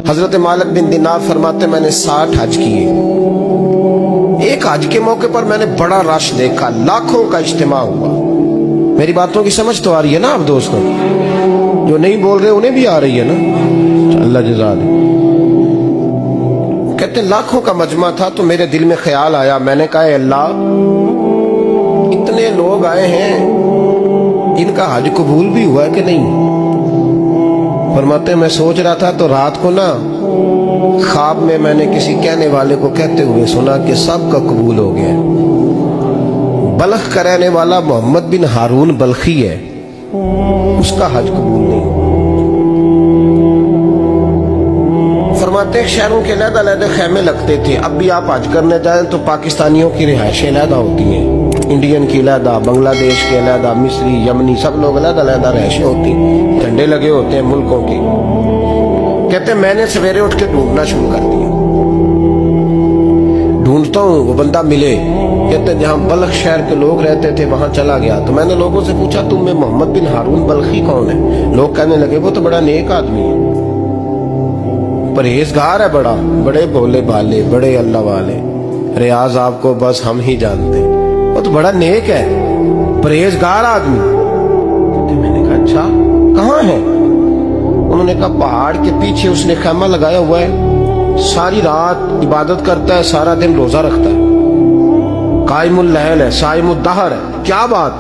حضرت مالک بن دینار فرماتے میں نے 60 حج کیے. ایک حج کے موقع پر میں نے بڑا رش دیکھا, لاکھوں کا اجتماع ہوا. میری باتوں کی سمجھ تو آ رہی ہے نا آپ دوستوں؟ جو نہیں بول رہے انہیں بھی آ رہی ہے نا؟ اللہ جزا دے. کہتے ہیں لاکھوں کا مجمع تھا تو میرے دل میں خیال آیا, میں نے کہا اے اللہ, اتنے لوگ آئے ہیں, ان کا حج قبول بھی ہوا ہے کہ نہیں؟ فرماتے میں سوچ رہا تھا تو رات کو نا خواب میں نے کسی کہنے والے کو کہتے ہوئے سنا کہ سب کا قبول ہو گیا. بلخ کا رہنے والا محمد بن ہارون بلخی ہے, اس کا حج قبول نہیں. فرماتے ہیں شہروں کے علیحدہ علیحدہ خیمے لگتے تھے. اب بھی آپ حج کرنے جائیں تو پاکستانیوں کی رہائشیں علیحدہ ہوتی ہیں, انڈین کی علیحدہ, بنگلہ دیش کے علیحدہ, مصری, یمنی, سب لوگ علیحدہ علیحدہ رہائشیں ہوتی ہیں, جھنڈے لگے ہوتے ہیں ملکوں کے. کہتے ہیں میں نے سویرے اٹھ کے ڈھونڈنا شروع کر دیا. ڈھونڈتا ہوں وہ بندہ ملے. کہتے ہیں جہاں بلخ شہر کے لوگ رہتے تھے وہاں چلا گیا تو میں نے لوگوں سے پوچھا تم میں محمد بن ہارون بلخی کون ہے؟ لوگ کہنے لگے وہ تو بڑا نیک آدمی ہے, پرہیزگار ہے, بڑے بولے بالے, بڑے اللہ والے, ریاض آپ کو بس ہم ہی جانتے ہیں, وہ تو بڑا نیک ہے, پرہیزگار آدمی. میں نے کہا اچھا کہاں ہے؟ انہوں نے کہا پہاڑ کے پیچھے اس نے خیمہ لگایا ہوا ہے, ساری رات عبادت کرتا ہے, سارا دن روزہ رکھتا ہے, قائم اللیل ہے, صائم الدہر ہے. کیا بات؟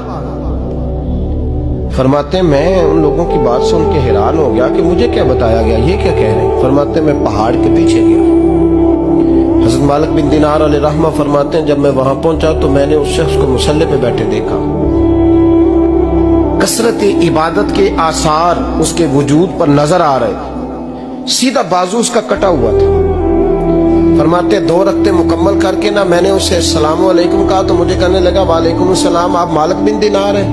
فرماتے ہیں میں ان لوگوں کی بات سن کے حیران ہو گیا کہ مجھے کیا بتایا گیا, یہ کیا کہہ رہے ہیں؟ فرماتے ہیں میں پہاڑ کے پیچھے گیا. حضرت مالک بن دینار علیہ رحمہ فرماتے ہیں جب میں وہاں پہنچا تو میں نے اس شخص کو مصلی پہ بیٹھے دیکھا. کثرت عبادت کے آثار اس کے وجود پر نظر آ رہے. سیدھا بازو اس کا کٹا ہوا تھا. فرماتے 2 رکعتیں مکمل کر کے نا میں نے اسے السلام علیکم کہا تو مجھے کہنے لگا وعلیکم السلام, آپ مالک بن دینار ہیں؟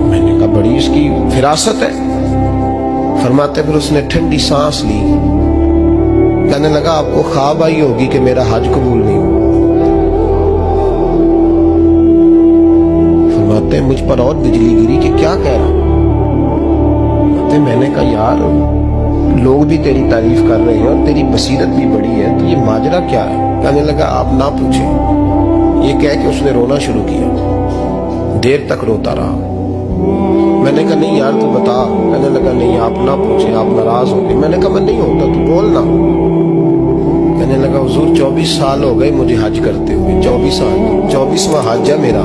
میں نے کہا بڑی اس کی فراست ہے. فرماتے پھر اس نے ٹھنڈی سانس لی, کہنے لگا آپ کو خواب آئی ہوگی کہ میرا حج قبول نہیں ہوا. فرماتے ہیں مجھ پر اور بجلی گری کہ کیا کہہ رہا. میں نے کہا یار لوگ بھی تیری تعریف کر رہے ہیں اور تیری بصیرت بھی بڑی ہے, تو یہ ماجرا کیا ہے؟ کہنے لگا آپ نہ پوچھیں. یہ کہہ کے اس نے رونا شروع کیا, دیر تک روتا رہا. میں نے کہا نہیں یار تو بتا. کہنے لگا نہیں آپ نہ پوچھیں, آپ ناراض ہو گئے. میں نے کہا میں نہیں ہوتا, تو بولنا. کہنے لگا حضور 24 سال ہو گئے مجھے حج کرتے ہوئے, 24 سال, 24واں حج ہے میرا,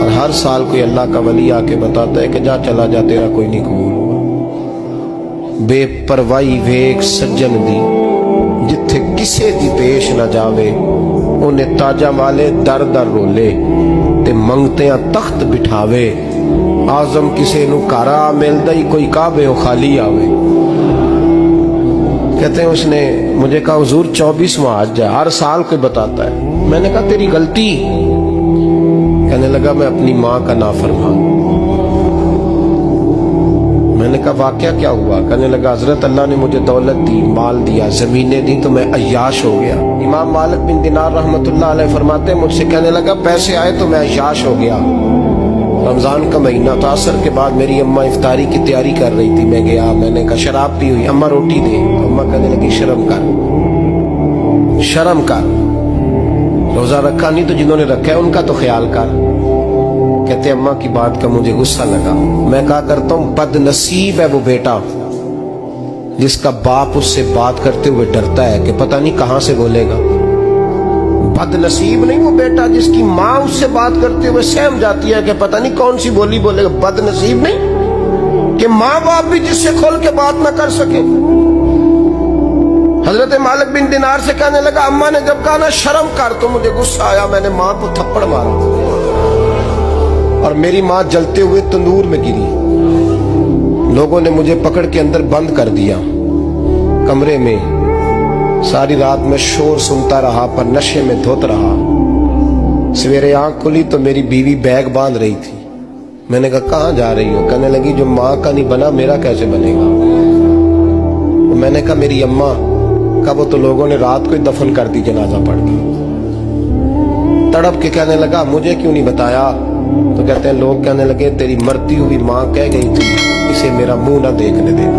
اور ہر سال کوئی اللہ کا ولی آ کے بتاتا ہے کہ جا چلا جا تیرا کوئی نہیں قبول ہوا. بے پروائی ویک سجن دی جتھے کسے دی پیش نہ جاوے, انہیں تاجا والے در در رولے تے منگتیاں تخت بٹھاوے. آزم کسے نو کارا ملدا ہی کوئی کعبے و خالی آوے. کہتے ہیں اس نے مجھے کہا حضور 24واں حج ہے, ہر سال کوئی بتاتا ہے. میں نے کہا تیری غلطی. کہنے لگا میں اپنی ماں کا نافرمان. میں نے کہا واقعہ کیا ہوا؟ کہنے لگا حضرت اللہ نے مجھے دولت دی, مال دیا, زمینیں دی تو میں عیاش ہو گیا. امام مالک بن دینار رحمت اللہ علیہ فرماتے ہیں مجھ سے کہنے لگا پیسے آئے تو میں عیاش ہو گیا. رمضان کا مہینہ تھا, عصر کے بعد میری اماں افطاری کی تیاری کر رہی تھی. میں گیا, میں نے کہا شراب پی ہوئی, اماں روٹی دے. اماں کہنے لگی شرم کر, شرم کر, روزہ رکھا نہیں تو جنہوں نے رکھا ہے ان کا تو خیال کر. کہتے اماں کی بات کا مجھے غصہ لگا. میں کہا کرتا ہوں بد نصیب ہے وہ بیٹا جس کا باپ اس سے بات کرتے ہوئے ڈرتا ہے کہ پتہ نہیں کہاں سے بولے گا. بد نصیب نہیں وہ بیٹا جس کی ماں اس سے بات کرتے ہوئے سہم جاتی ہے کہ پتہ نہیں کون سی بولی بولے گا. بد نصیب نہیں کہ ماں باپ بھی جس سے کھول کے بات نہ کر سکے. حضرت مالک بن دینار سے کہنے لگا اماں نے جب کہا نا شرم کر تو مجھے غصہ آیا, میں نے ماں کو تھپڑ مارا اور میری ماں جلتے ہوئے تندور میں گری. لوگوں نے مجھے پکڑ کے اندر بند کر دیا کمرے میں. ساری رات میں شور سنتا رہا پر نشے میں دھوت رہا. سویرے آنکھ کھلی تو میری بیوی بیگ باندھ رہی تھی. میں نے کہا کہاں جا رہی ہو؟ کہنے لگی جو ماں کا نہیں بنا میرا کیسے بنے گا. میں نے کہا میری اماں کا وہ تو لوگوں نے رات کو ہی دفن کر دی جنازہ پڑھ کے. تڑپ کے کہنے لگا مجھے کیوں نہیں بتایا؟ تو کہتے ہیں لوگ کہنے لگے تیری مرتی ہوئی ماں کہہ گئی تھی اسے میرا منہ نہ دیکھنے دینا.